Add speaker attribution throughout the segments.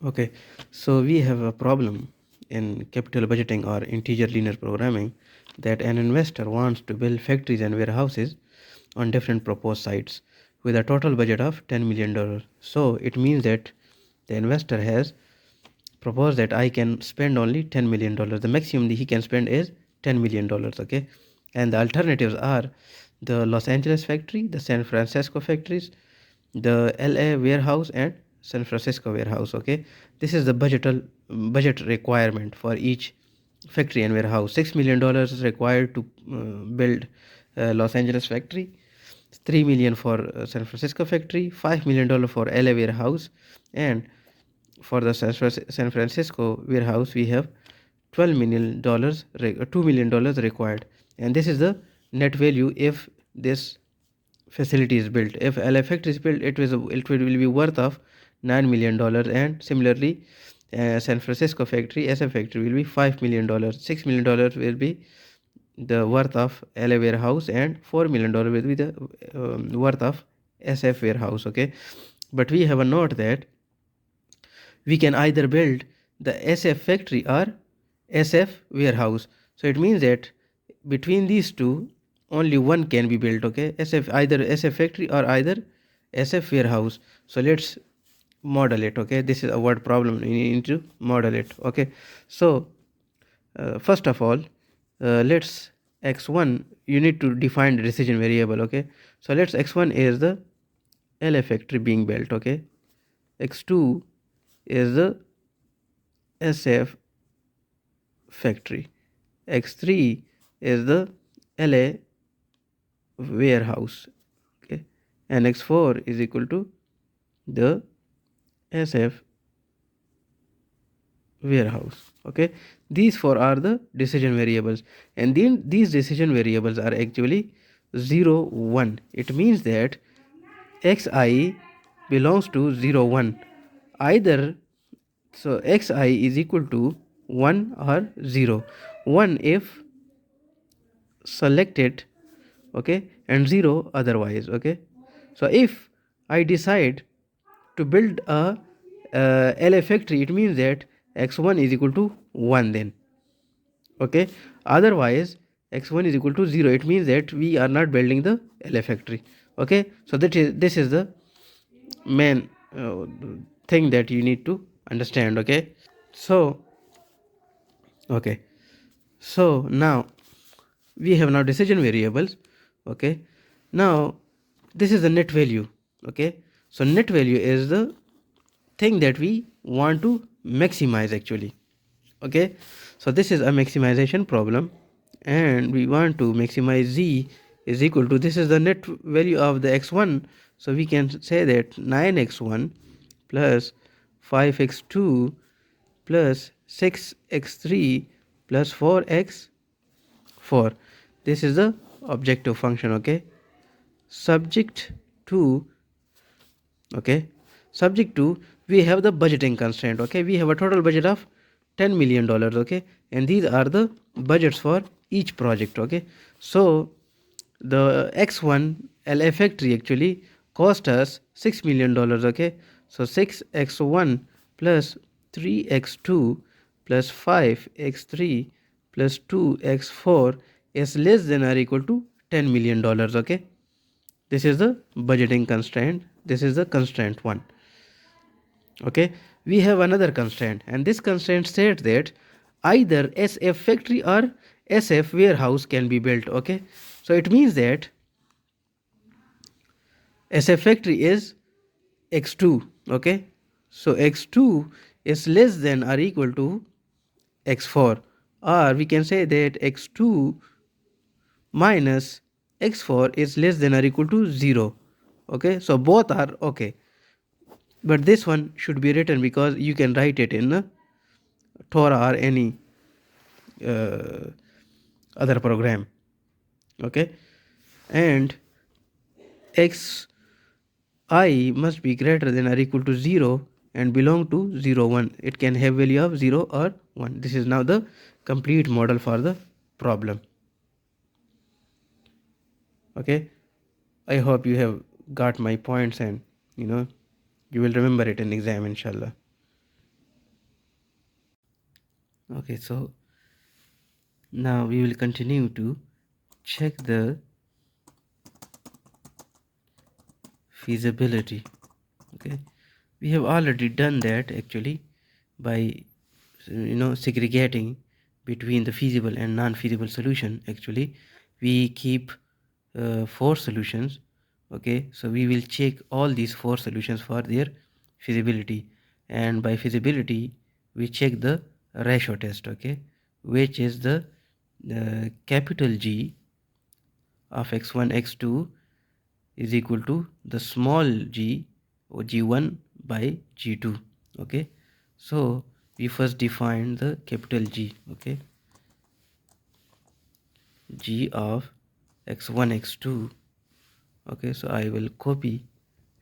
Speaker 1: Okay, so we have a problem in capital budgeting or integer linear programming that an investor wants to build factories and warehouses on different proposed sites with a total budget of $10 million. So it means that the investor has proposed that I can spend only $10 million. The maximum that he can spend is $10 million. Okay, and the alternatives are the Los Angeles factory, the San Francisco factories, the LA warehouse, and San Francisco warehouse. Okay, this is the budget requirement for each factory and warehouse. $6 million is required to build Los Angeles factory, 3 million for San Francisco factory, $5 million for LA warehouse, and for the San Francisco warehouse we have $12 million, $2 million required, and this is the net value if this facility is built. If LA factory is built, it will be worth of $9 million, and similarly San Francisco factory, SF factory, will be $5 million. $6 million will be the worth of LA warehouse, and $4 million will be the worth of SF warehouse. Okay, but we have a note that we can either build the SF factory or SF warehouse. So it means that between these two, only one can be built. Okay, either SF factory or either SF warehouse. So let's model it. Okay, this is a word problem. We need to model it. Okay, so first of all, let's x1. You need to define the decision variable. Okay, so let's x1 is the LA factory being built. Okay, x2 is the SF factory, x3 is the LA warehouse. Okay, and x4 is equal to the SF warehouse. Okay, these four are the decision variables, and then these decision variables are actually 0 1. It means that xi belongs to 0 1, either. So xi is equal to 1 or 0. 1 if selected, okay, and 0 otherwise. Okay, so if I decide to build a LA factory, it means that x1 is equal to 1 then. Okay, otherwise x1 is equal to 0, it means that we are not building the LA factory. Okay, so this is the main thing that you need to understand. Okay, so okay, so now we have now decision variables. Okay, now this is the net value. Okay, so net value is the thing that we want to maximize actually. Okay, so this is a maximization problem, and we want to maximize z is equal to, this is the net value of the x1, so we can say that 9x1 plus 5x2 plus 6x3 plus 4x4. This is the objective function. Okay, subject to, okay, subject to, we have the budgeting constraint. Okay, we have a total budget of $10 million. Okay, and these are the budgets for each project. Okay, so the x1 LA factory actually cost us $6 million. Okay, so 6x1 plus 3x2 plus 5x3 plus 2x4 is less than or equal to $10 million. Okay, this is the budgeting constraint, this is the constraint 1. Okay, we have another constraint, and this constraint states that either SF factory or SF warehouse can be built. Okay, so it means that SF factory is x2. Okay, so x2 is less than or equal to x4, or we can say that x2 minus x4 is less than or equal to 0. Okay, so both are okay, but this one should be written because you can write it in Torah or any uh, other program. Okay, and x I must be greater than or equal to 0 and belong to 0 1. It can have value of 0 or 1. This is now the complete model for the problem. Okay, I hope you have got my points, and you will remember it in exam, inshallah. Okay, so now we will continue to check the feasibility. Okay, we have already done that actually by segregating between the feasible and non-feasible solution. Actually we keep 4 solutions. Okay, so we will check all these 4 solutions for their feasibility, and by feasibility we check the ratio test. Okay, which is the capital G of x1 x2 is equal to the small g or g1 by g2. Okay, so we first define the capital G. Okay, G of x1 x2. Okay, so I will copy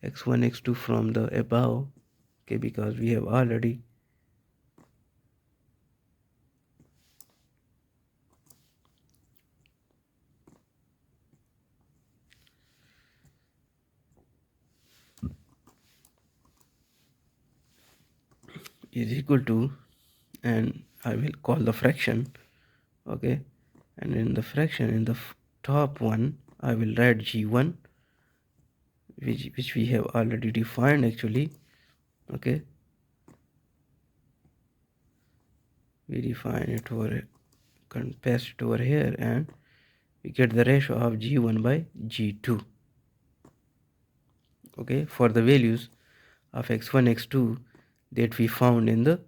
Speaker 1: x1 x2 from the above. Okay, because we have already is equal to, and I will call the fraction. Okay, and in the fraction, in the top one I will write g1, which we have already defined actually. Okay, we define it over, paste it over here, and we get the ratio of g1 by g2. Okay, for the values of x1 x2 that we found in the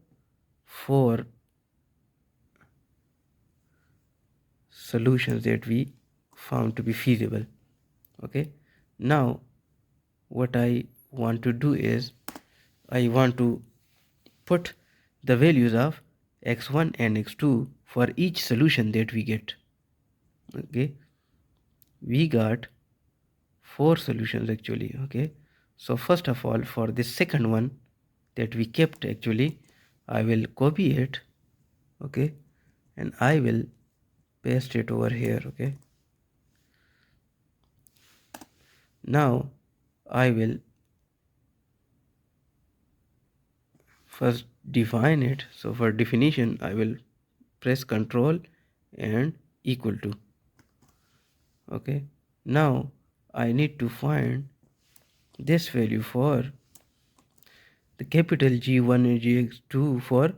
Speaker 1: 4 solutions that we found to be feasible. Okay, now what I want to do is I want to put the values of x1 and x2 for each solution that we get. Okay, we got 4 solutions actually. Okay, so first of all, for this second one that we kept actually, I will copy it. Okay, and I will paste it over here. Okay, now I will first define it. So for definition I will press Ctrl and equal to. Okay, now I need to find this value for the capital G1 and G2 for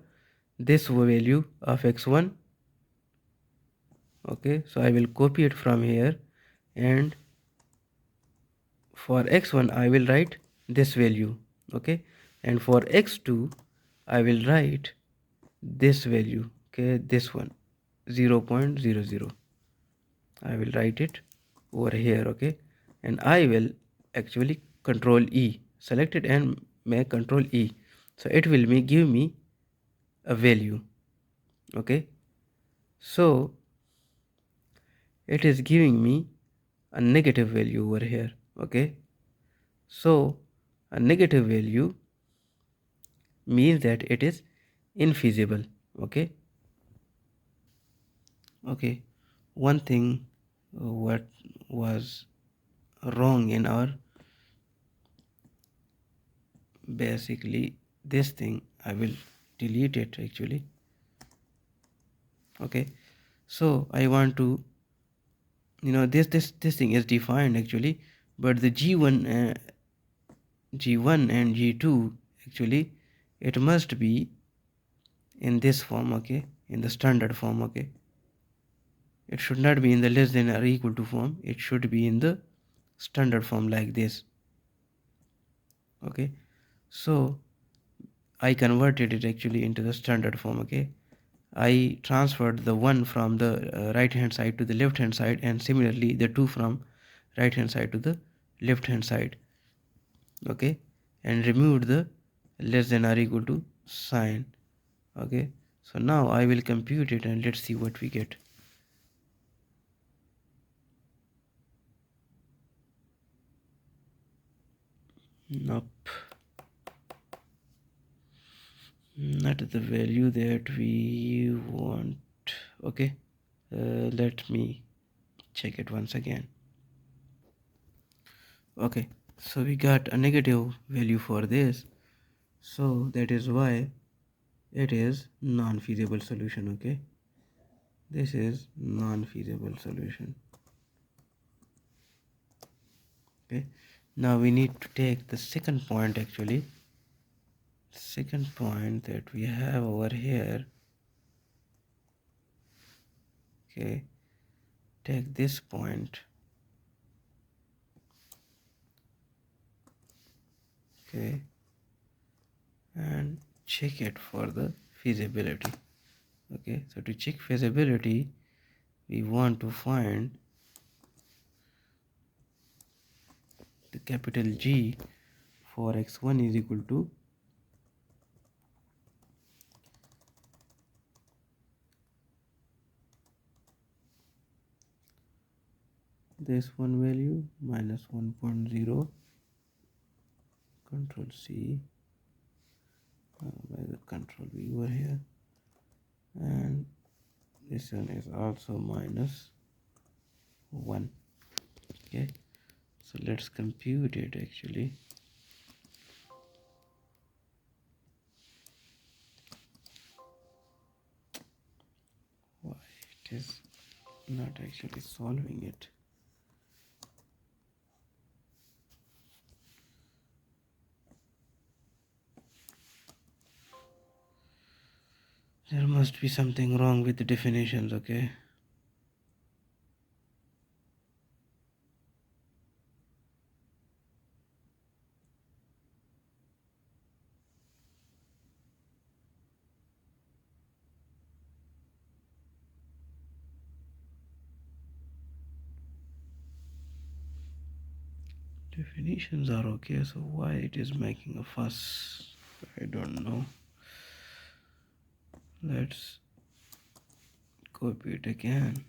Speaker 1: this value of x1. Okay, so I will copy it from here, and for x1 I will write this value. Okay, and for x2 I will write this value. Okay, this one 0.00. I will write it over here. Okay, and I will actually control E, select it and make control E, so it will give me a value. Okay, so it is giving me a negative value over here. Okay, so a negative value means that it is infeasible. Okay, okay, one thing what was wrong in our, basically this thing I will delete it actually. Okay, so I want to, this thing is defined actually, but the g1 and g2 actually it must be in this form. Okay, in the standard form. Okay, it should not be in the less than or equal to form, it should be in the standard form like this. Okay, so I converted it actually into the standard form. Okay, I transferred the 1 from the right hand side to the left hand side, and similarly the 2 from right hand side to the left hand side. Okay, and removed the less than or equal to sign. Okay, so now I will compute it and let's see what we get. Nope, not the value that we want. Okay, let me check it once again. Okay, so we got a negative value for this, so that is why it is non-feasible solution. Okay, this is non-feasible solution. Okay, now we need to take the second point. Actually, second point that we have over here. Okay, take this point. Okay, and check it for the feasibility. Okay, so to check feasibility, we want to find the capital G for x1 is equal to this one value minus 1.0, control C, by the control V over here, and this one is also minus 1. Okay, so let's compute it actually. Why it is not actually solving it? There must be something wrong with the definitions. Okay, definitions are okay, so why it is making a fuss, I don't know. Let's copy it again.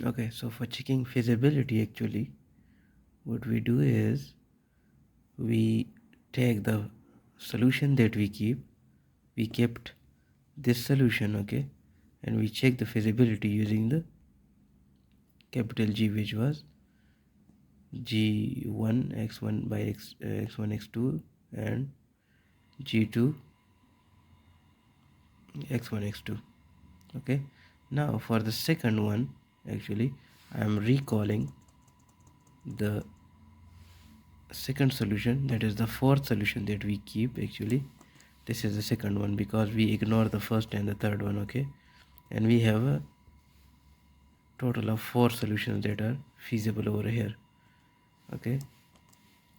Speaker 1: Okay, so for checking feasibility, actually what we do is we take the solution that we kept this solution. Okay, and we check the feasibility using the capital G, which was G1 x1 by x1 x2 and G2 x1 x2. Okay, now for the second one, actually I am recalling the second solution, that is the fourth solution that we keep. Actually this is the second one because we ignore the first and the third one. Okay, and we have a total of 4 solutions that are feasible over here. Okay,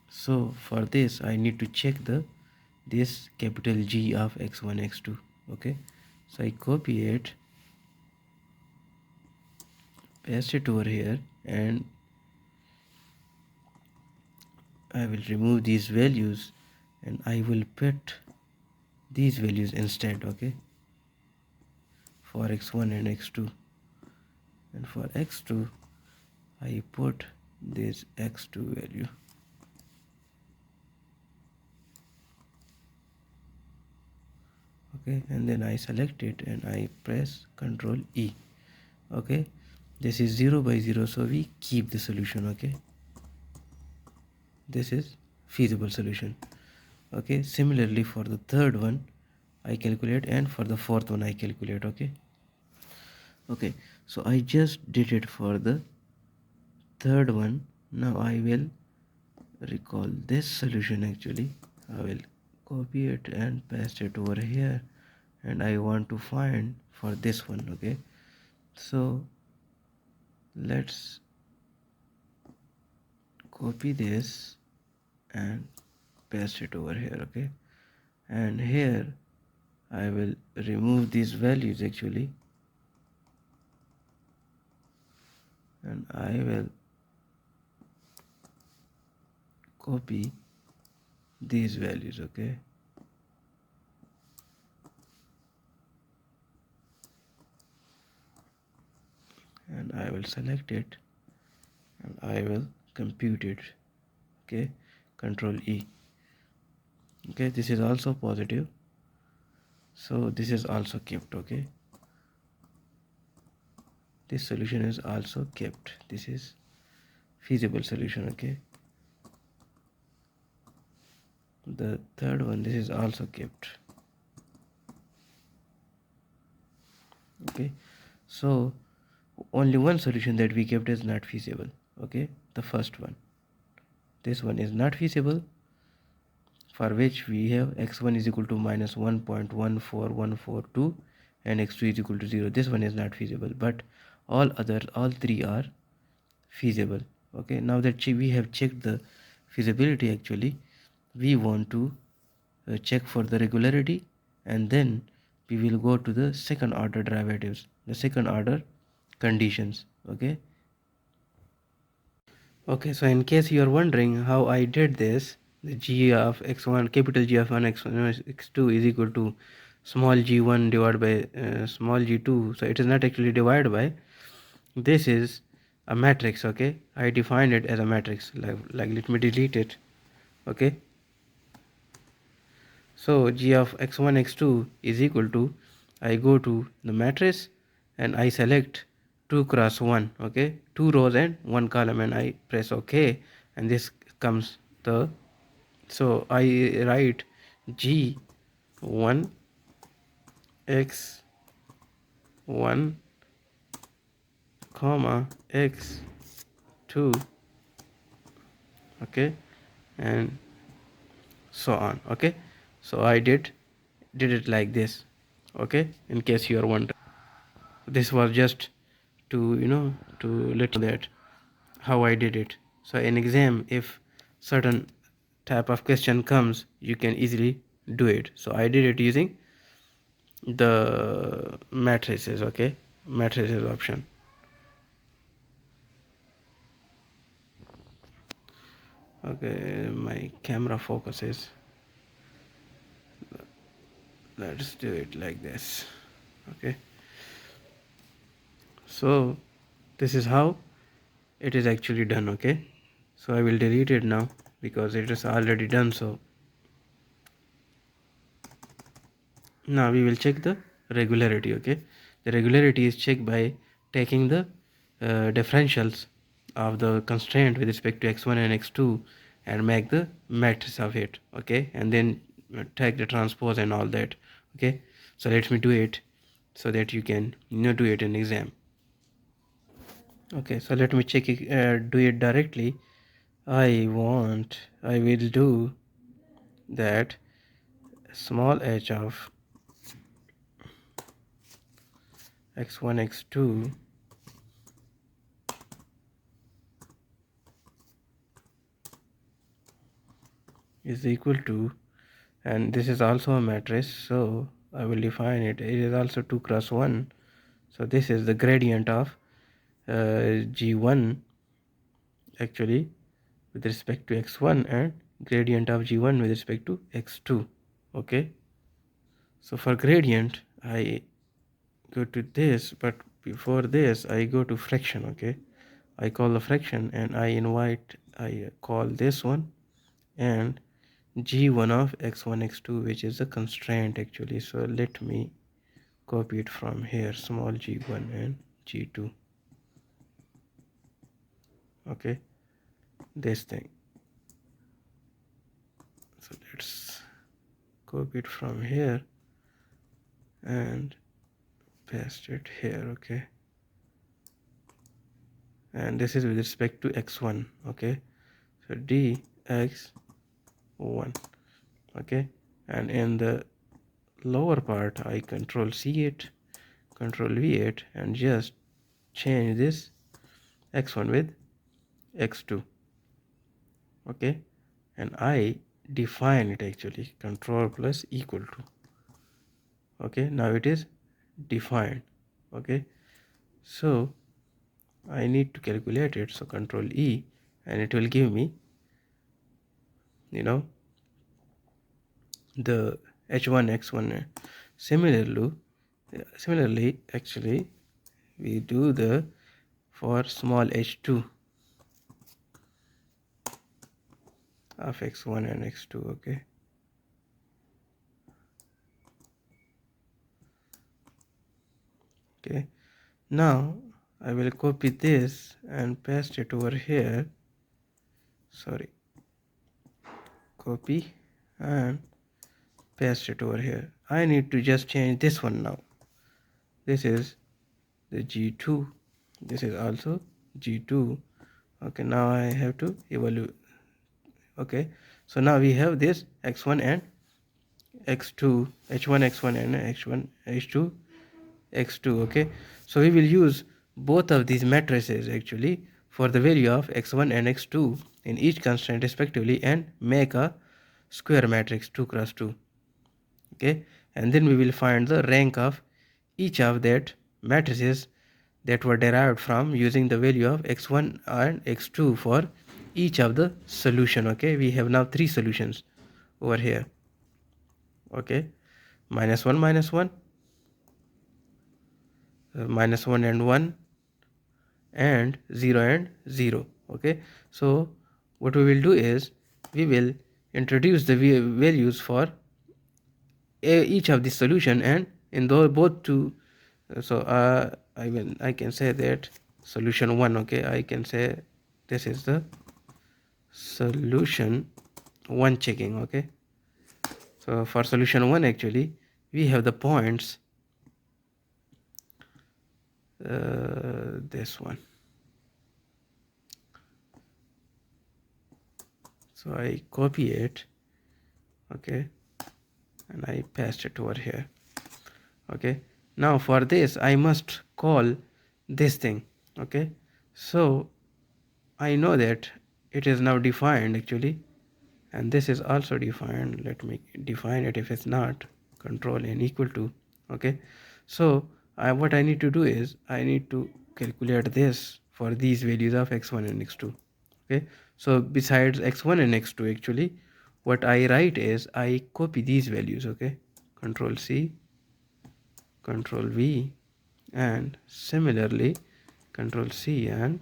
Speaker 1: so for this I need to check this capital G of x1 x2. Okay, so I copy it, paste it over here, and I will remove these values and I will put these values instead. Okay, for x1 and x2, and for x2 I put this x2 value. Okay, and then I select it and I press Ctrl E. Okay, this is 0 by 0, so we keep the solution. Okay, this is feasible solution. Okay, similarly for the third one I calculate, and for the fourth one I calculate. Okay, so I just did it for the third one. Now I will recall this solution. Actually I will copy it and paste it over here, and I want to find for this one. Okay, so let's copy this and paste it over here. Okay, and here I will remove these values actually, and I will copy these values. Okay, and I will select it and I will computed. Okay, control E. Okay, this is also positive, so this is also kept. Okay, this solution is also kept. This is feasible solution. Okay, the third one, this is also kept. Okay, so only one solution that we kept is not feasible. Okay, the first one, this one is not feasible, for which we have x1 is equal to minus 1.14142 and x2 is equal to 0. This one is not feasible, but all three are feasible. Okay, now that we have checked the feasibility, actually we want to check for the regularity, and then we will go to the second order derivatives, the second order conditions. Okay, so in case you are wondering how I did this, the g of x1, capital G of 1 x1 x2 is equal to small g1 divided by small g2. So it is not actually divided by, this is a matrix. Okay, I defined it as a matrix, like let me delete it. Okay, so g of x1 x2 is equal to, I go to the matrix and I select 2 cross 1. Okay, 2 rows and 1 column, and I press OK, and this comes the, so I write g1 x1 comma x2. Okay, and so on. Okay, so I did it like this. Okay, in case you are wondering, this was just to to let you know that how I did it. So in exam, if certain type of question comes, you can easily do it. So I did it using the matrices. Okay, matrices option. Okay, my camera focuses. Let's do it like this. Okay, so this is how it is actually done. Okay, so I will delete it now because it is already done. So now we will check the regularity. Okay, the regularity is checked by taking the differentials of the constraint with respect to x1 and x2 and make the matrix of it. Okay, and then take the transpose and all that. Okay, so let me do it so that you can do it in exam. Okay, so let me check it, do it directly. I will do that small h of x1 x2 is equal to, and this is also a matrix, so I will define it. It is also 2 cross 1, so this is the gradient of g1 actually with respect to x1 and gradient of g1 with respect to x2. Okay, so for gradient I go to this, but before this I go to fraction. Okay, I call the fraction and I call this one and g1 of x1 x2, which is a constraint actually. So let me copy it from here, small g1 and g2. Okay, this thing, so let's copy it from here and paste it here. Okay, and this is with respect to x1. Okay, so dx1. Okay, and in the lower part I control C it, control V it, and just change this x1 with x2. Okay, and I define it actually, control plus equal to. Okay, now it is defined. Okay, so I need to calculate it, so control E, and it will give me the h1 x1. Similarly actually we do the for small h2. of x1 and x2. Okay, okay, now I will copy this and paste it over here. Sorry, copy and paste it over here. I need to just change this one now. This is the G2, this is also G2. Okay, now I have to evaluate. Okay, so now we have this x1 and x2, h1 x1 and h1 h2 x2. Okay, so we will use both of these matrices actually for the value of x1 and x2 in each constraint respectively and make a square matrix 2 cross 2. Okay, and then we will find the rank of each of that matrices that were derived from using the value of x1 and x2 for each of the solution. Okay, we have now 3 solutions over here. Okay, -1 -1, -1 and 1, and 0 and 0. Okay, so what we will do is we will introduce the values for each of the solution, and in those both two, so I can say that solution 1. Okay, I can say this is the solution 1 checking. Okay, so for solution 1 actually we have the points this one. So I copy it, okay, and I paste it over here. Okay, now for this I must call this thing. Okay, so I know that it is now defined actually, and this is also defined. Let me define it. If it's not, control n equal to. Okay, so what I need to do is I need to calculate this for these values of x1 and x2. Okay, so besides x1 and x2 actually what I write is I copy these values. Okay, control C, control V, and similarly control C and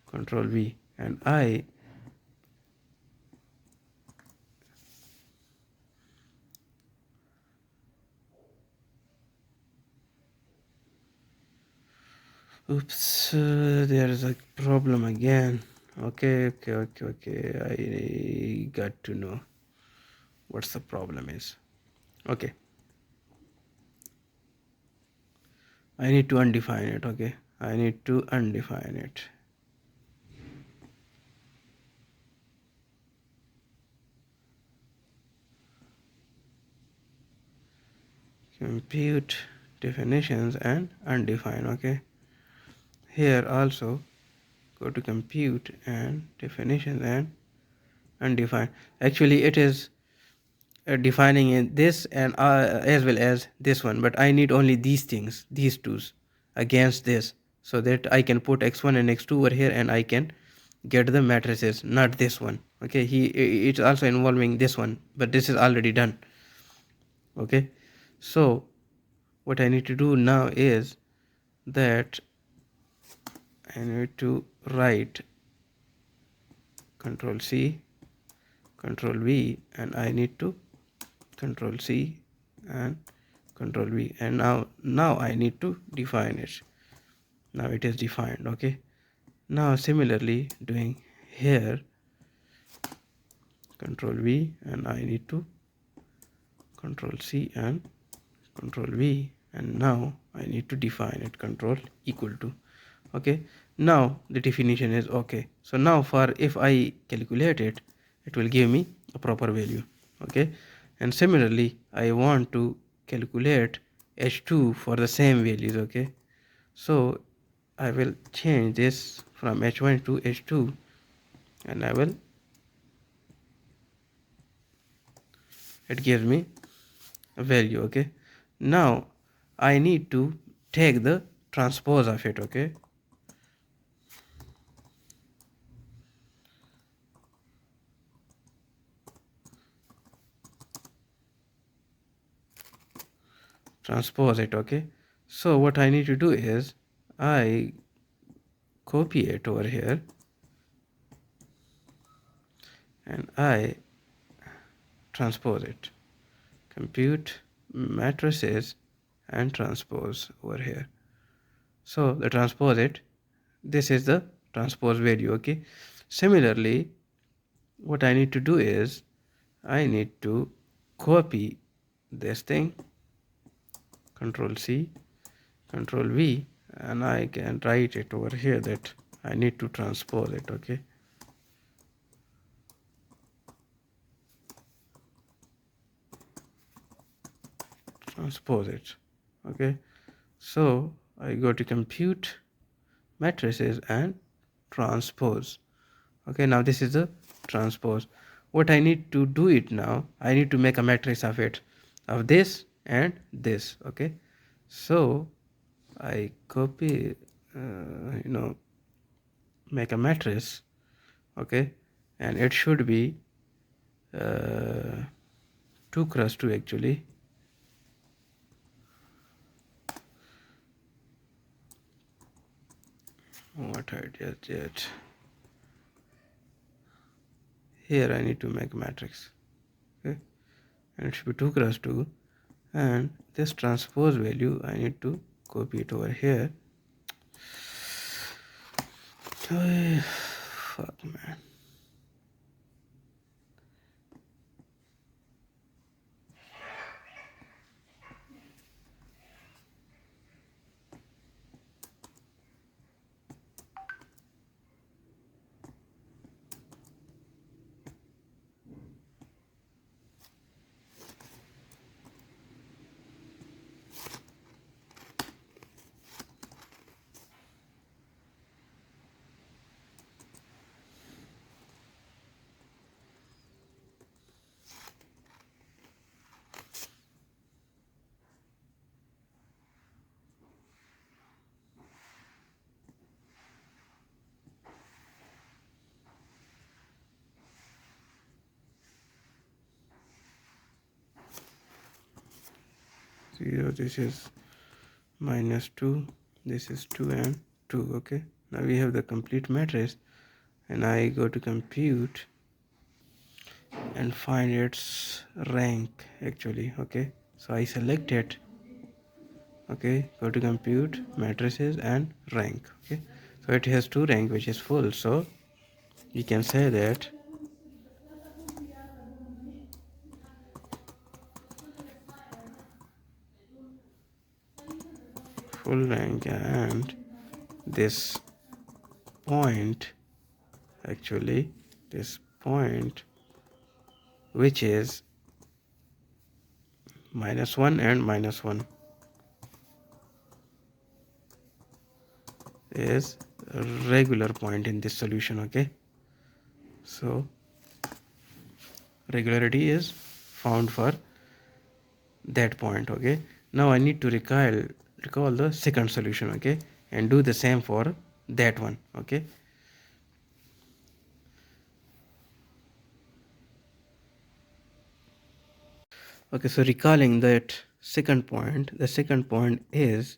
Speaker 1: control V, and I oops, there is a problem again. Okay, I got to know what's the problem is. Okay, I need to undefine it. Okay, I need to undefine it. Compute definitions and undefine. Okay, here also go to compute and definitions and undefine. Actually it is defining in this and as well as this one, but I need only these things, these twos against this, so that I can put x1 and x2 over here and I can get the matrices, not this one. Okay, it's also involving this one, but this is already done. Okay, so what I need to do now is that I need to write control C, control V, and I need to control C and control V, and now I need to define it. Now it is defined. Okay, now similarly doing here control V, and I need to control C and control V, and now I need to define it control equal to. Okay, now the definition is okay. So now for if I calculate it, it will give me a proper value. Okay, and similarly I want to calculate h2 for the same values. Okay, so I will change this from h1 to h2, and it gives me a value. Okay, now I need to take the transpose of it. Okay, transpose it. Okay, so what I need to do is I copy it over here, and I transpose it. Compute matrices and transpose over here. So the transpose it, this is the transpose value. Okay, similarly what I need to do is I need to copy this thing, Control C, Control V, and I can write it over here that I need to transpose it. Okay, transpose it. Okay, so I go to compute matrices and transpose. Okay, now this is the transpose. What I need to do it now, I need to make a matrix of it, of this and this. Okay, so I copy, make a matrix. Okay, and it should be 2 cross 2 actually. What I just did here, I need to make a matrix. Okay, and it should be 2 cross 2, and this transpose value I need to copy it over here. Fuck, man. Zero, this is -2, this is 2 and 2. Okay, now we have the complete matrix, and I go to compute and find its rank actually. Okay, so I select it. Okay, go to compute matrices and rank. Okay, so it has 2 rank, which is full, so we can say that full rank, and this point actually, this point which is -1 and -1 is a regular point in this solution. Okay, so regularity is found for that point. Okay, now I need to recall the second solution. Okay, and do the same for that one. Okay, okay, so recalling that second point, the second point is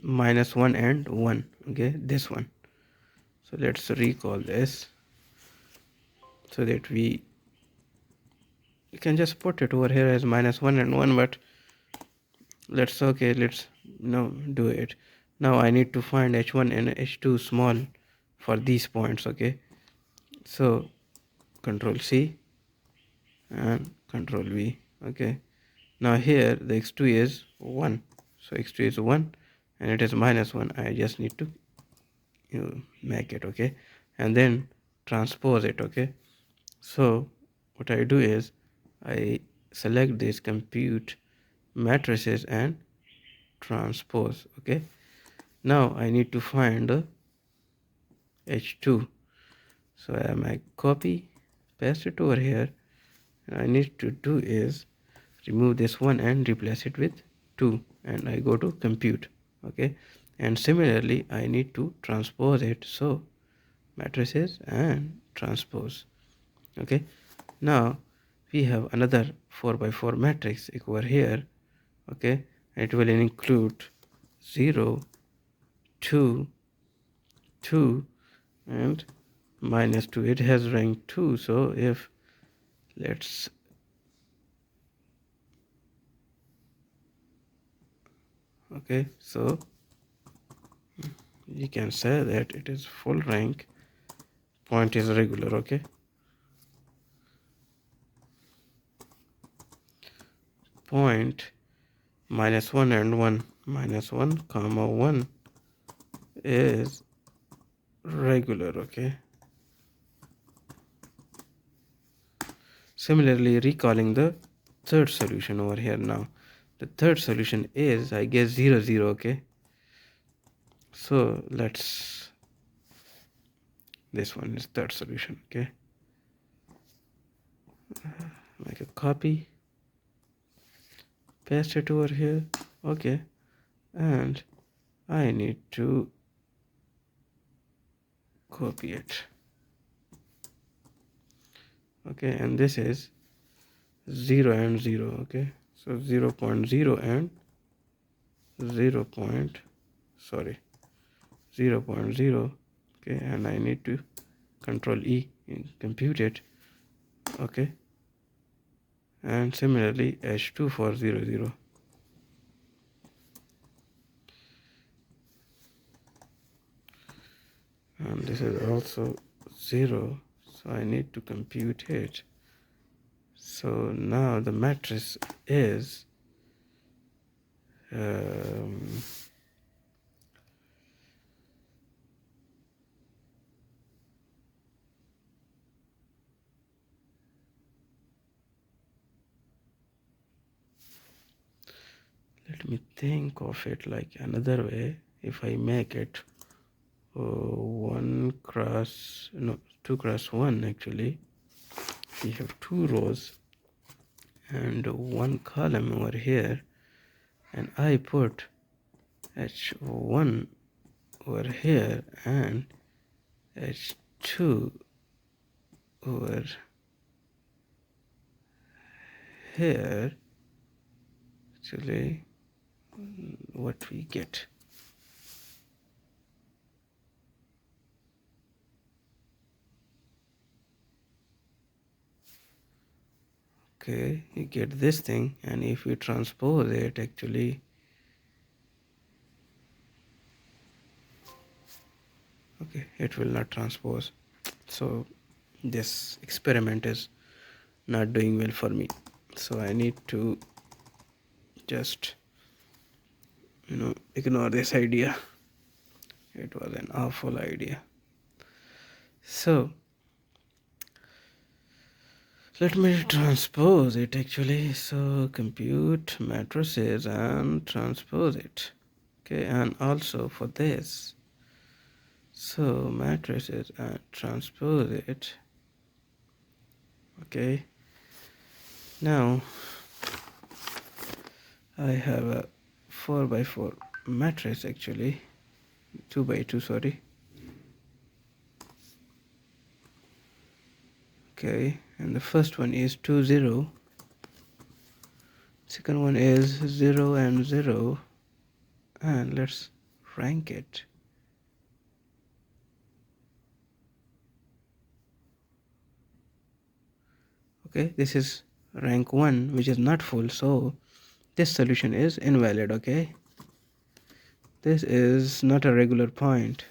Speaker 1: -1 and 1. Okay, this one. So let's recall this so that we can just put it over here as -1 and 1, but let's do it. Now I need to find h1 and h2 small for these points. Okay, so Control C and Control V. Okay, now here the x2 is 1, so x2 is 1 and it is -1. I just need to make it. Okay, and then transpose it. Okay, so what I do is I select this compute matrices and transpose. Okay, now I need to find the h2, so I make copy, paste it over here, and I need to do is remove this one and replace it with 2, and I go to compute. Okay, and similarly I need to transpose it, so matrices and transpose. Okay, now we have another 4 by 4 matrix over here. Okay, it will include 0, 2, 2 and minus 2, it has rank 2. So if let's okay, so you can say that it is full rank, point is regular. Okay, point minus 1 and 1, minus 1 comma 1 is regular. Okay, similarly, recalling the third solution over here. Now the third solution is, I guess, 0 0. Okay, so let's, this one is third solution. Okay, make a copy, paste it over here. Okay, and I need to copy it. Okay, and this is 0 and 0. Okay, so 0 0.0 and 0 0 0.0. Okay, and I need to control E and compute it. Okay, and similarly H2 for 0 0. And this is also 0, so I need to compute it. So now the matrix is let me think of it like another way. If I make it 2 cross 1, actually we have 2 rows and 1 column over here, and I put H1 over here and H2 over here. Actually, what we get, okay, you get this thing, and if we transpose it, actually, okay, it will not transpose. So this experiment is not doing well for me, so I need to just ignore this idea. It was an awful idea. So let me transpose it, actually. So compute matrices and transpose it. Okay, and also for this, so matrices and transpose it. Okay, now I have a 4 by 4 matrix, actually 2 by 2, sorry. Okay, and the first one is 2 0, second one is 0 and 0, and let's rank it. Okay, this is rank 1, which is not full, so this solution is invalid. Okay, this is not a regular point.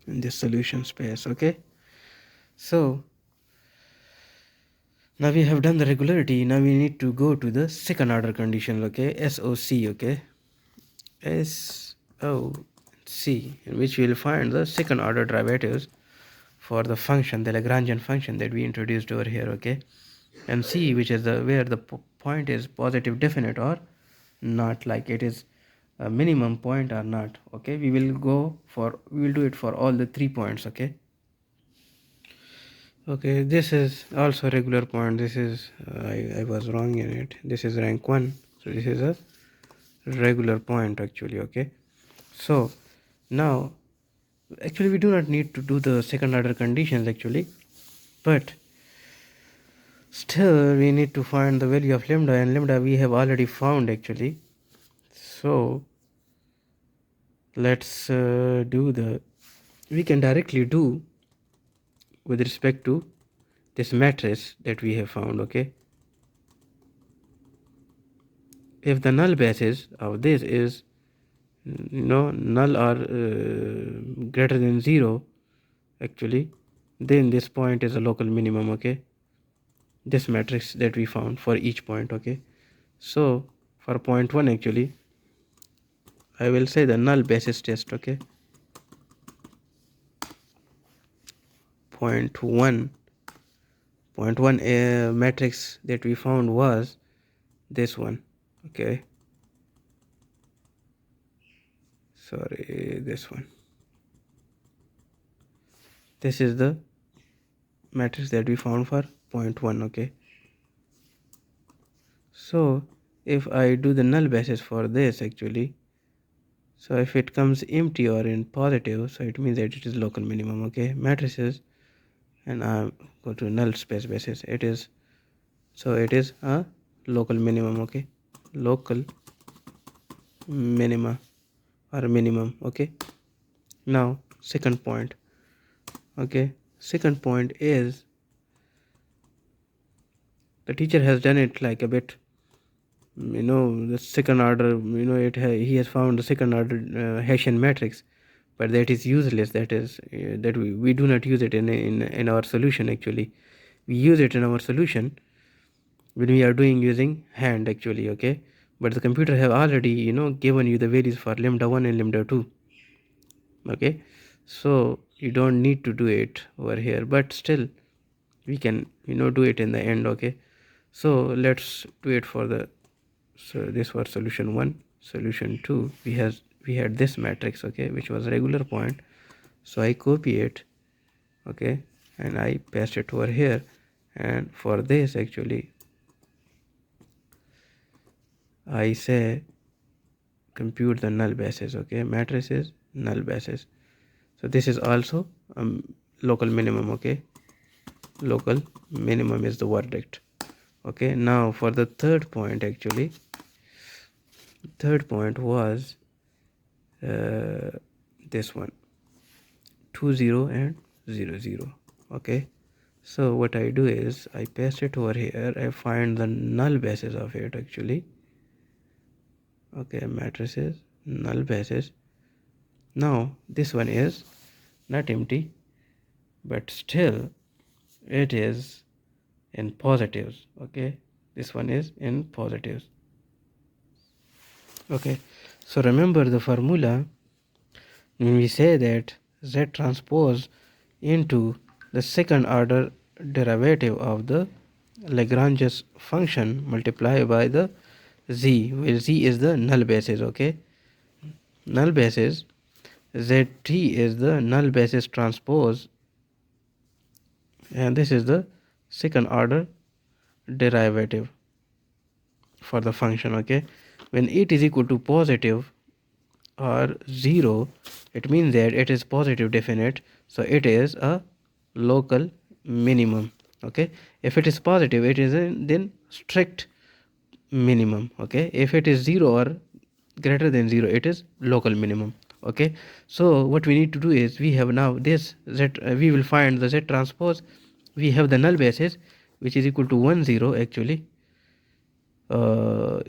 Speaker 1: In this solution space. Okay, so now we have done the regularity. Now we need to go to the second order conditions. Okay, SOC. Okay, SOC, in which we will find the second order derivatives for the function, the Lagrangian function that we introduced over here. Okay, and C, which is the where the point is positive definite or not, like it is a minimum point or not. Okay, we will do it for all the 3 points. Okay, this is also regular point. This is I was wrong in it. This is rank 1, so this is a regular point, actually. Okay, so now actually we do not need to do the second order conditions, actually, but Still we need to find the value of lambda, and lambda we have already found actually. So let's we can directly do with respect to this matrix that we have found. Okay, if the null basis of this is null or greater than 0 actually, then this point is a local minimum. Okay, this matrix that we found for each point. Okay, so for point 1 actually I will say the null basis test. Okay, point 1 matrix that we found was this one. Okay, sorry, this one. This is the matrix that we found for point 1. Okay, so if I do the null basis for this actually, so if it comes empty or in positive, so it means that it is local minimum. Okay, matrices, and I go to null space basis, it is a local minimum. Okay, local minima or minimum. Okay, now second point. Okay, second point is the teacher has done it like a bit, the second order, he has found the second order Hessian matrix, but that is useless. That is that we do not use it in our solution. Actually, we use it in our solution when we are using hand actually. Okay, but the computer have already given you the values for lambda 1 and lambda 2. Okay, so you don't need to do it over here, but still we can do it in the end. Okay, so let's do it for the, so this was solution 1. Solution 2, we had this matrix, okay, which was regular point. So I copy it, okay, and I paste it over here. And for this actually I say compute the null basis. Okay, matrices null basis. So this is also local minimum. Okay, local minimum is the verdict. Okay, now for the third point actually, third point was this one, 2 0 and 0 0. Okay, so what I do is I paste it over here. I find the null basis of it actually. Okay, matrices null basis. Now this one is not empty, but still it is in positives. Okay, this one is in positives. Okay, so remember the formula when we say that Z transpose into the second order derivative of the Lagrange's function multiplied by the Z, where Z is the null basis. Okay, null basis, ZT is the null basis transpose, and this is the second order derivative for the function. Okay, when it is equal to positive or 0, it means that it is positive definite, so it is a local minimum. Okay, if it is positive, it is a then strict minimum. Okay, if it is 0 or greater than 0, it is local minimum. Okay, so what we need to do is we have now this Z, we will find the Z transpose. We have the null basis which is equal to 1 0 actually, no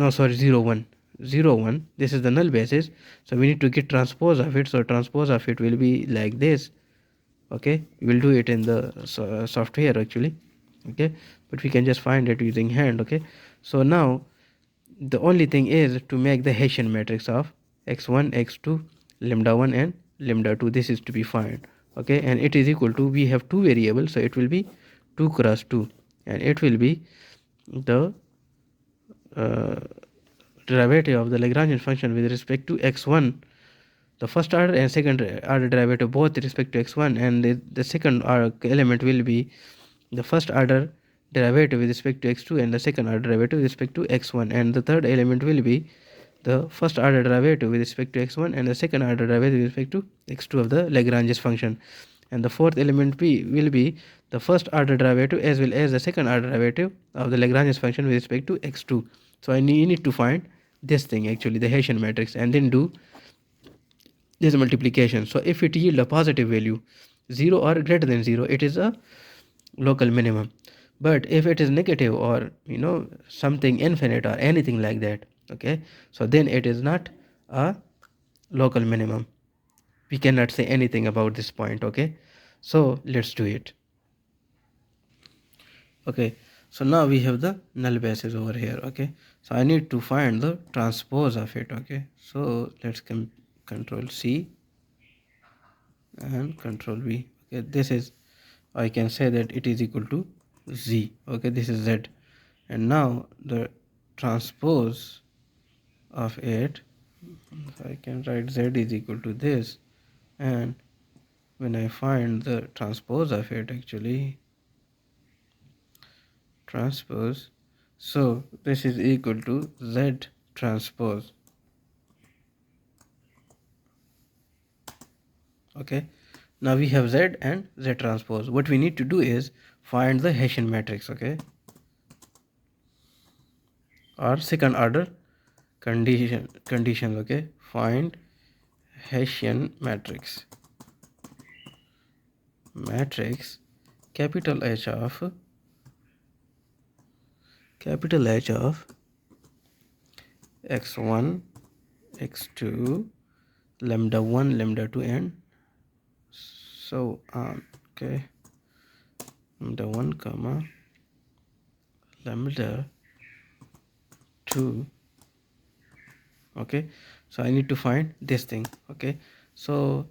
Speaker 1: sorry, 0 1, 0 1. This is the null basis, so we need to get transpose of it. So transpose of it will be like this. Okay, we will do it in the software actually. Okay, but we can just find it using hand. Okay, so now the only thing is to make the Hessian matrix of x1 x2 lambda 1 and lambda 2. This is to be found. Okay, and it is equal to, we have two variables, so it will be 2 cross 2, and it will be the derivative of the Lagrangian function with respect to x1, the first order and second order derivative both with respect to x1, and the second element will be the first order derivative with respect to x2 and the second order derivative with respect to x1, and the third element will be the first order derivative with respect to x1 and the second order derivative with respect to x2 of the Lagrange's function. and the fourth element will be the first order derivative as well as the second order derivative of the Lagrange's function with respect to x2. So I need to find this thing, actually the Hessian matrix, and then do this multiplication. So if it yield a positive value 0 or greater than 0, it is a local minimum. But if it is negative, or something infinite or anything like that, okay, so then it is not a local minimum. We cannot say anything about this point. Okay, so let's do it. Okay, so now we have the null basis over here. Okay, so I need to find the transpose of it. Okay, so let's control C and control V. Okay, this is, I can say that it is equal to Z. Okay, this is Z, and now the transpose of it, I can write Z is equal to this, and when I find the transpose of it, actually transpose, so this is equal to Z transpose. Okay, now we have Z and Z transpose. What we need to do is find the Hessian matrix. Okay, or second order conditions. Okay, find Hessian matrix capital H of x1, x2, lambda 1, lambda 2, and so on. Okay, lambda 1 comma lambda 2. Okay, so I need to find this thing. Okay, so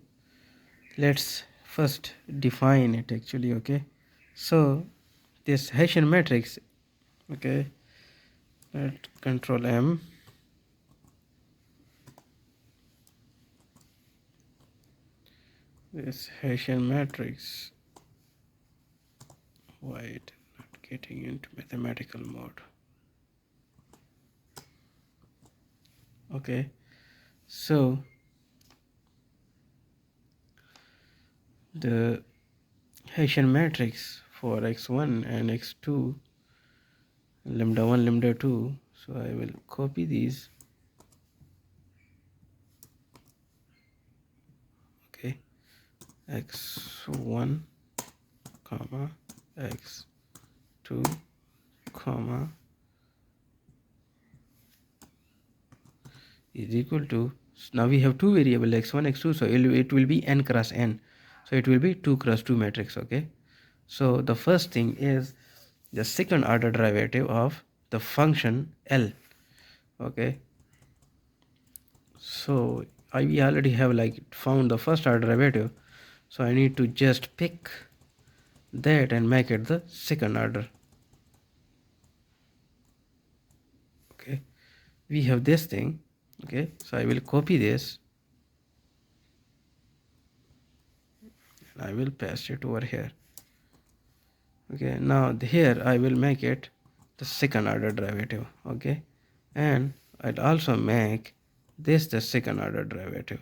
Speaker 1: let's first define it, actually. Okay, so this Hessian matrix, okay, let control M, this Hessian matrix, wait, not getting into mathematical mode. Okay, so the Hessian matrix for x1 and x2, lambda 1, lambda 2, so I will copy these. Okay, x1 comma x2 comma is equal to, now we have two variable x1, x2, so it will be n cross n, so it will be 2 cross 2 matrix. Okay, so the first thing is the second order derivative of the function L. Okay, so we already have found the first order derivative, so I need to just pick that and make it the second order. Okay, we have this thing. Okay, so I will copy this and I will paste it over here. Okay, now here I will make it the second order derivative. Okay, and I'll also make this the second order derivative.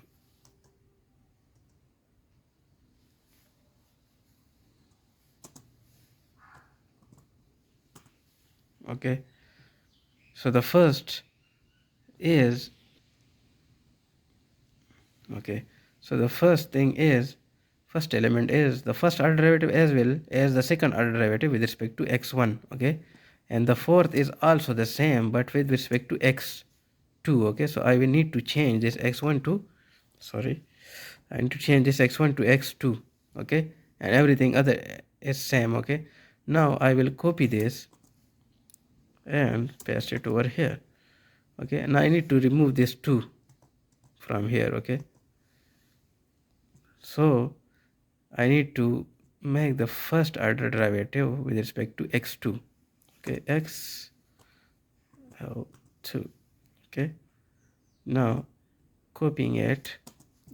Speaker 1: Okay, so the first is, okay, so the first thing is, first element is the first order derivative as well as the second order derivative with respect to x1. Okay, and the fourth is also the same but with respect to x2. Okay, so I will need to change this x1 to, sorry, I need to change this x1 to x2. Okay, and everything other is same. Okay, now I will copy this and paste it over here. Okay, now I need to remove this 2 from here. Okay, so I need to make the first order derivative with respect to x2. Okay, x2. Okay, now copying it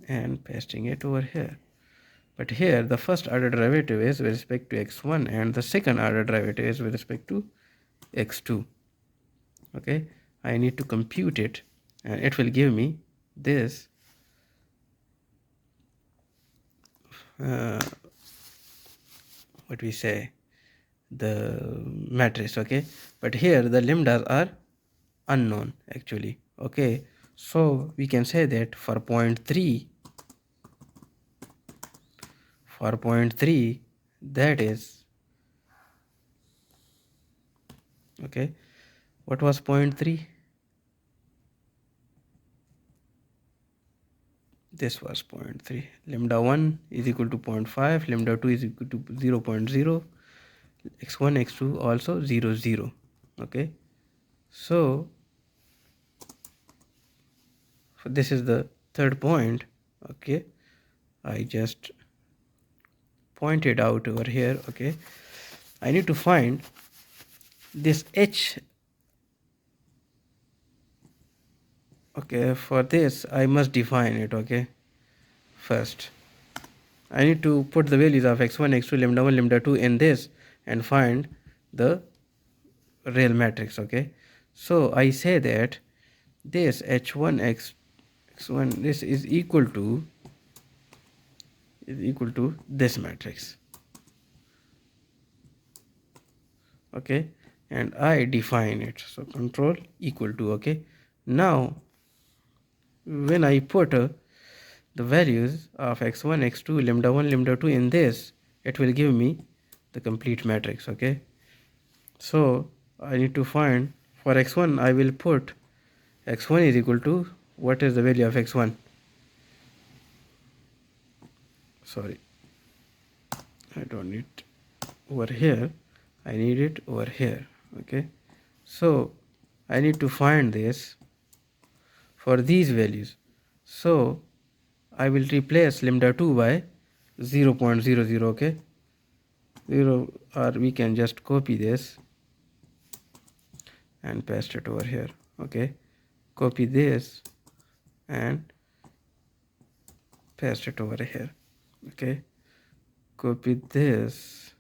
Speaker 1: and pasting it over here. But here the first order derivative is with respect to x1 and the second order derivative is with respect to x2. Okay, I need to compute it and it will give me this what we say, the matrix. Okay, but here the lambdas are unknown actually. Okay, so we can say that for point 3, that is, okay, what was point 3? This was point 3. Lambda 1 is equal to 0.5, lambda 2 is equal to 0.0, x1 x2 also 0 0. Okay, so this is the third point. Okay, I just pointed out over here. Okay, I need to find this h. Okay, for this I must define it. Okay, first I need to put the values of x1 x2 lambda 1 lambda 2 in this and find the real matrix. Okay, so I say that this h1 x1, this is equal to this matrix. Okay, and I define it, so control equal to. Okay, now when I put the values of x1 x2 lambda 1 lambda 2 in this, it will give me the complete matrix. Okay, so I need to find, for x1 I will put x1 is equal to, what is the value of x1? Sorry, I don't need over here, I need it over here. Okay, so I need to find this for these values. So I will replace lambda 2 by 0.00. Okay, 0, or we can just copy this and paste it over here. Okay, copy this and paste it over here. Okay, copy this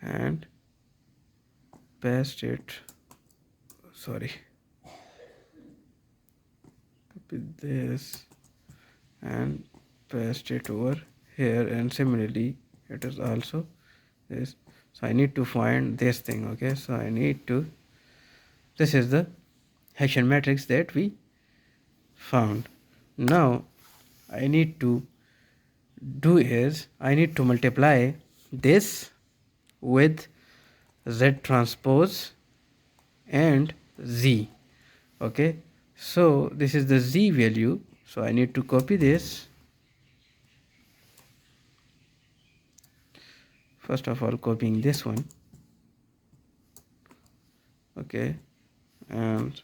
Speaker 1: and paste it, sorry, copy this and paste it over here, and similarly it is also this. So I need to find this thing. Okay, so I need to, this is the Hessian matrix that we found. Now I need to do is, I need to multiply this with Z transpose and Z. Okay, so this is the Z value, so I need to copy this. First of all, copying this one. Okay, and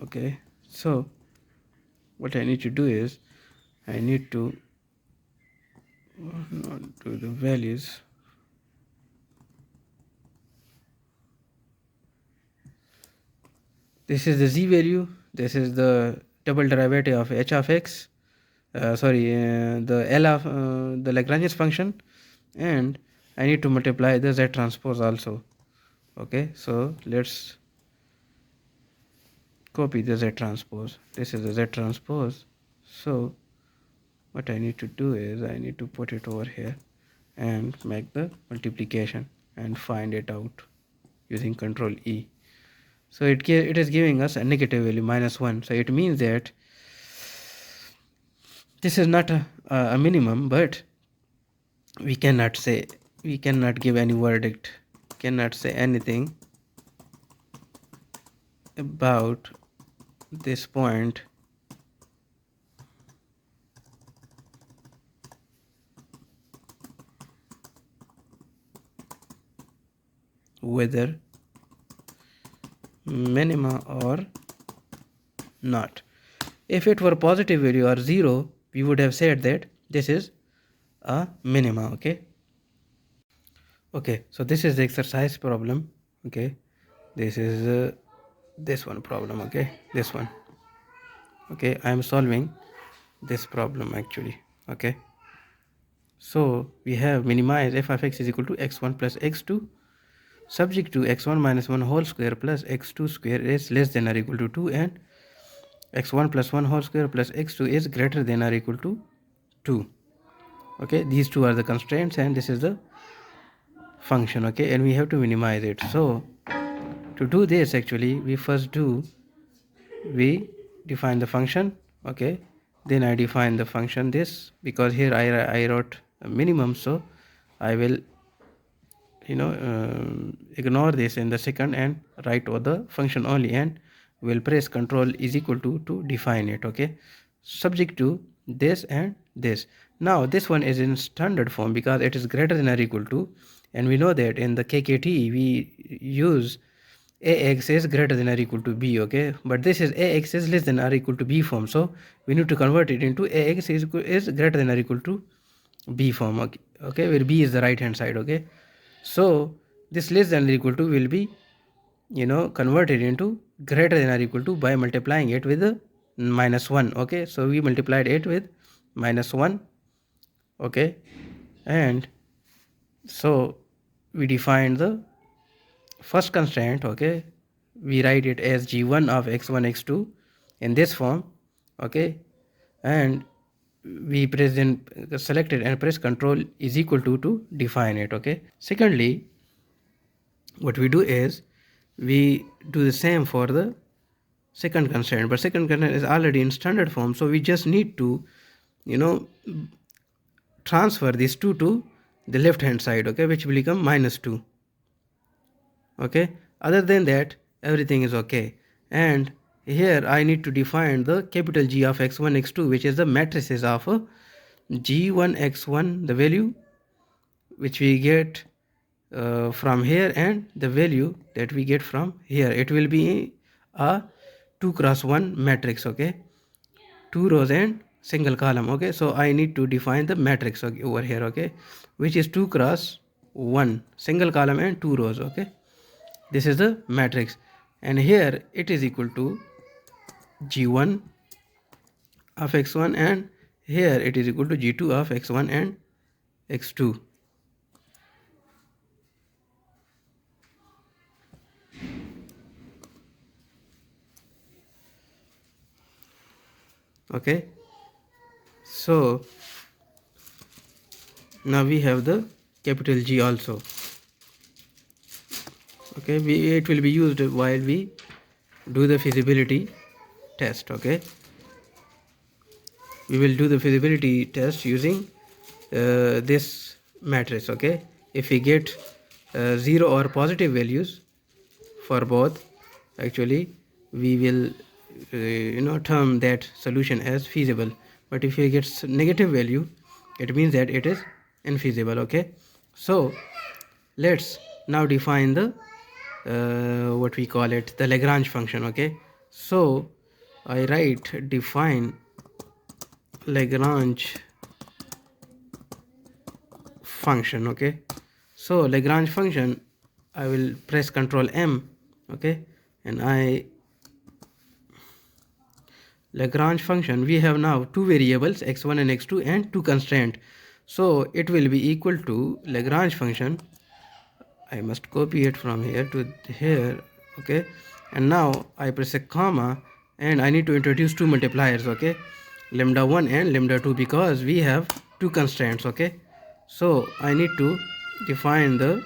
Speaker 1: okay, so what I need to do is, I need to not do the values. This is the Z value, this is the double derivative of h of x, the L of the Lagrange's function, and I need to multiply the Z transpose also. Okay, so let's copy the Z transpose. This is the Z transpose. So what I need to do is, I need to put it over here and make the multiplication and find it out using control E. So it is giving us a negative value, -1. So it means that this is not a minimum, but we cannot give any verdict, cannot say anything about this point whether minima or not. If it were positive value or 0, we would have said that this is a minima. Okay, so this is the exercise problem. Okay, this is this one problem. Okay, this one. Okay, I am solving this problem actually. Okay, so we have minimize f of x is equal to x1 plus x2 subject to x1 minus 1 whole square plus x2 square is less than or equal to 2, and x1 plus 1 whole square plus x2 is greater than or equal to 2. Okay, these two are the constraints and this is the function. Okay, and we have to minimize it. So to do this, actually we define the function. Okay, then I define the function this, because here I wrote a minimum, so I will ignore this in the second and write all the function only, and will press control is equal to define it. Okay, subject to this and this. Now this one is in standard form because it is greater than or equal to, and we know that in the KKT we use ax is greater than or equal to b. Okay, but this is ax is less than or equal to b form, so we need to convert it into ax is greater than or equal to b form. Okay, where b is the right hand side. Okay, so this less than or equal to will be converted into greater than or equal to by multiplying it with -1. Okay, so we multiplied it with -1. Okay, and so we defined the first constraint. Okay, we write it as g1 of x1 x2 in this form. Okay, and we select it and press control is equal to define it. Okay, secondly, what we do is we do the same for the second constraint, but second constraint is already in standard form, so we just need to transfer this 2 to the left hand side. Okay, which will become -2. Okay, other than that everything is okay. And here I need to define the capital G of x1 x2, which is the matrices of g1 x1, the value which we get from here and the value that we get from here. It will be a 2 cross 1 matrix. Okay, 2 rows and single column. Okay, so I need to define the matrix over here. Okay, which is 2 cross 1 single column and 2 rows. Okay, this is the matrix, and here it is equal to g1 of x1, and here it is equal to g2 of x1 and x2. Okay, so now we have the capital G also. Okay, it will be used while we do the feasibility test. Okay, we will do the feasibility test using this matrix. Okay, if we get 0 or positive values for both, actually we will term that solution as feasible, but if we get negative value, it means that it is infeasible. Okay, so let's now define the what we call it, the Lagrange function. Okay, so I write define Lagrange function. Okay, so Lagrange function, I will press Ctrl M. Okay, and Lagrange function, we have now two variables x1 and x2 and two constraint, so it will be equal to Lagrange function. I must copy it from here to here. Okay, and now I press a comma and I need to introduce two multipliers. Okay, lambda 1 and lambda 2, because we have two constraints. Okay, so I need to define the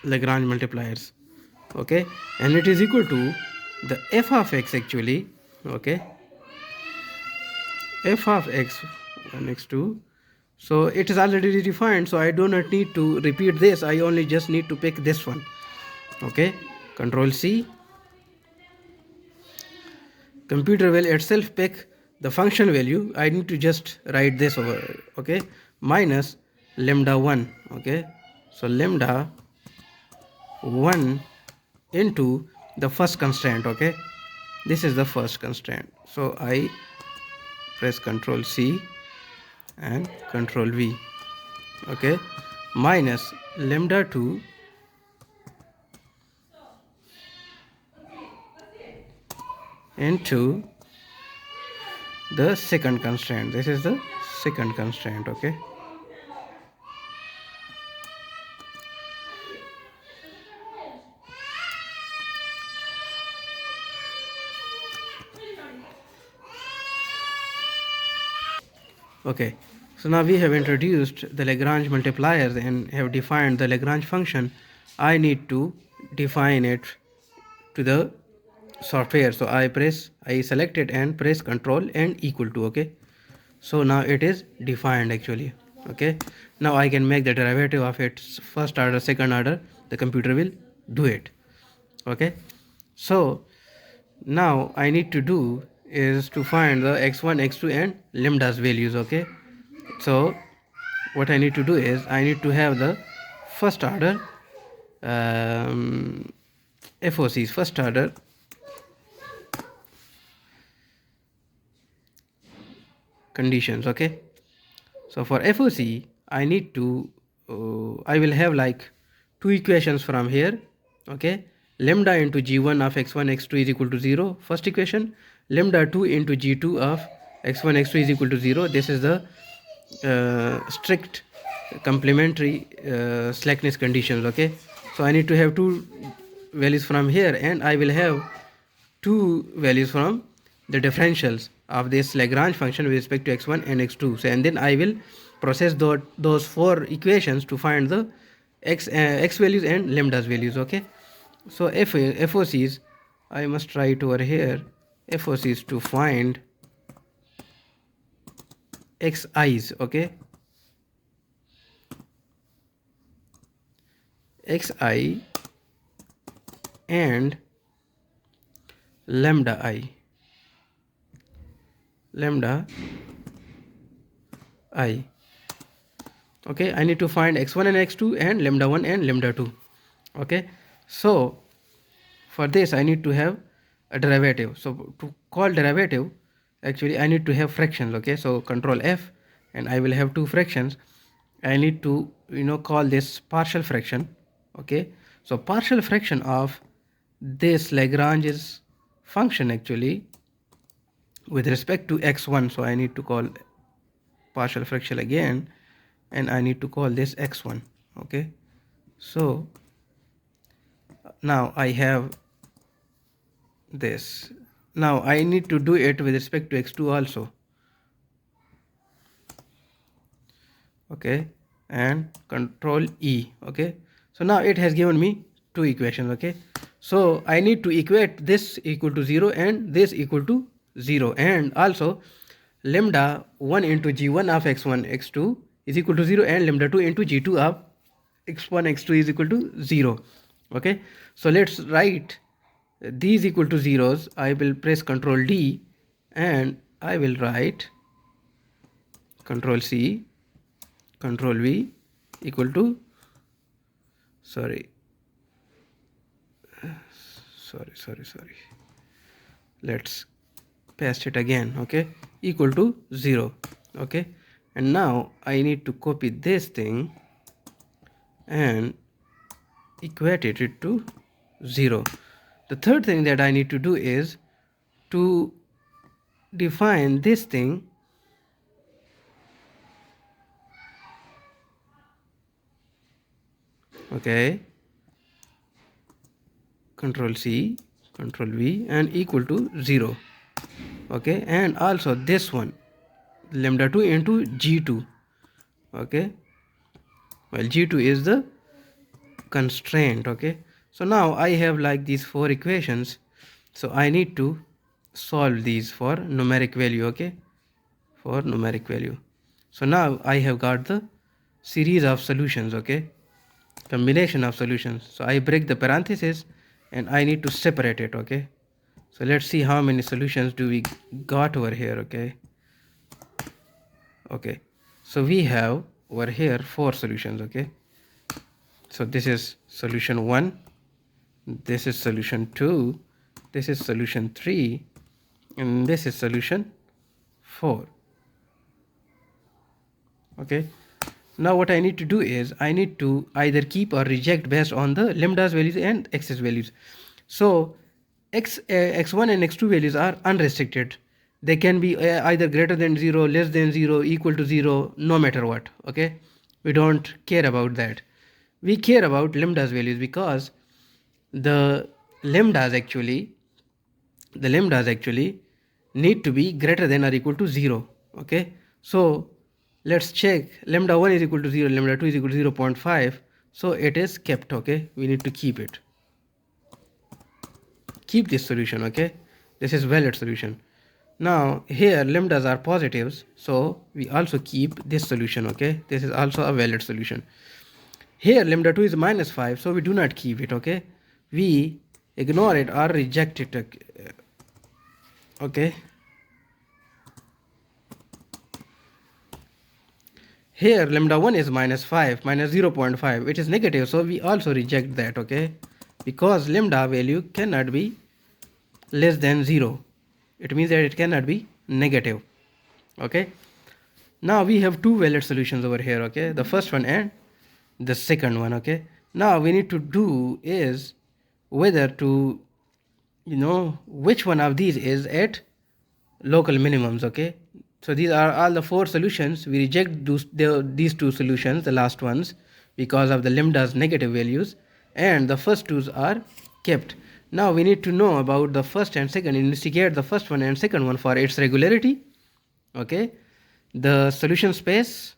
Speaker 1: Lagrange multipliers. Okay, and it is equal to the f of x actually. Okay, f of x1 x2, so it is already defined, so I do not need to repeat this. I only just need to pick this one. Okay, Control C. Computer will itself pick the function value. I need to just write this over. Okay, minus lambda 1. Okay, so lambda 1 into the first constraint. Okay, this is the first constraint, so I press Control C and Control V. Okay, minus lambda 2 into the second constraint. This is the second constraint. Okay, Okay, so now we have introduced the Lagrange multipliers and have defined the Lagrange function. I need to define it to the software. So I select it and press Control and equal to. Okay, so now it is defined actually. Okay, now I can make the derivative of its first order, second order. The computer will do it. Okay, so now I need to do is to find the x1, x2 and lambda's values. Okay, so what I need to do is I need to have the first order FOCs, first order conditions. Okay, so for FOC I need to I will have like two equations from here. Okay, lambda into g1 of x1 x2 is equal to 0, first equation. Lambda 2 into g2 of x1 x2 is equal to 0. This is the strict complementary slackness conditions. Okay, so I need to have two values from here, and I will have two values from the differentials of this Lagrange function with respect to x1 and x2. So and then I will process those four equations to find the x values and lambda's values. Okay, so FOCs I must write over here. FOCs to find xi's. Okay, xi and lambda i. Okay, I need to find x1 and x2 and lambda 1 and lambda 2. Okay, so for this I need to have a derivative. So to call derivative, actually I need to have fractions. Okay, so control F and I will have two fractions. I need to call this partial fraction. Okay, so partial fraction of this Lagrange's function actually with respect to x1. So I need to call partial fraction again, and I need to call this x1. Okay, so now I have this. Now I need to do it with respect to x2 also. Okay, and control E. Okay, so now it has given me two equations. Okay, so I need to equate this equal to 0 and this equal to 0, and also lambda 1 into g1 of x1 x2 is equal to 0, and lambda 2 into g2 of x1 x2 is equal to 0. Okay, so let's write these equal to zeros. I will press control D and I will write control C, control V equal to sorry let's paste it again. Okay, equal to 0. Okay, and now I need to copy this thing and equate it to 0. The third thing that I need to do is to define this thing okay, control C, control V and equal to 0. Okay, and also this one lambda 2 into g2. Okay, well g2 is the constraint. Okay, so now I have like these four equations, so I need to solve these for numeric value. Okay, for numeric value. So now I have got the series of solutions. Okay, combination of solutions. So I break the parenthesis and I need to separate it. Okay, so let's see how many solutions do we got over here. Okay, so we have over here four solutions. Okay, so this is solution 1, this is solution 2, this is solution 3, and this is solution 4. Okay, now what I need to do is I need to either keep or reject based on the lambda's values and x's values. So x1 and x2 values are unrestricted. They can be either greater than 0, less than 0, equal to 0, no matter what. Okay, we don't care about that. We care about lambda's values because the lambdas actually need to be greater than or equal to 0. Okay, So let's check lambda 1 is equal to 0, lambda 2 is equal to 0.5. So it is kept, okay? We need to keep it. Keep this solution, okay? This is valid solution. Now here lambdas are positives, so we also keep this solution, okay? This is also a valid solution. Here lambda 2 is minus 5, so we do not keep it, okay? We ignore it or reject it, okay? Here lambda 1 is minus 5, minus 0.5, it is negative, so we also reject that, okay? Because lambda value cannot be less than 0. It means that it cannot be negative, okay? Now we have two valid solutions over here, okay? The first one and the second one, okay? Now we need to do is whether to, which one of these is at local minimums, okay? So these are all the four solutions. We reject these two solutions, the last ones, because of the lambda's negative values, and the first twos are kept. Now we need to know about the first and second, investigate the first one and second one for its regularity, okay, the solution space,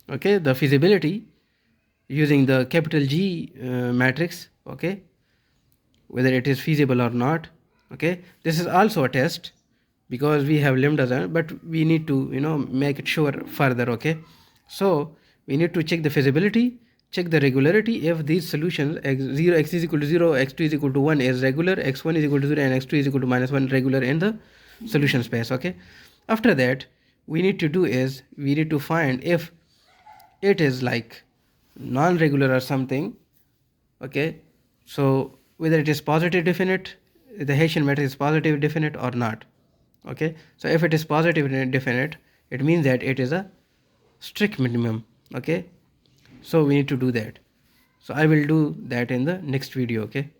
Speaker 1: okay, the feasibility using the capital G matrix, okay, whether it is feasible or not, okay. This is also a test because we have lambdas, but we need to make it sure further, okay. So we need to check the feasibility, check the regularity. If these solutions x0, x is equal to 0, x2 is equal to 1 is regular, x1 is equal to 0 and x2 is equal to minus 1 regular in the solution space, okay. After that we need to do is we need to find if it is like non-regular or something, okay. So whether it is positive definite, the Hessian matrix is positive definite or not, okay. So if it is positive definite, it means that it is a strict minimum, okay. So we need to do that. So I will do that in the next video, okay.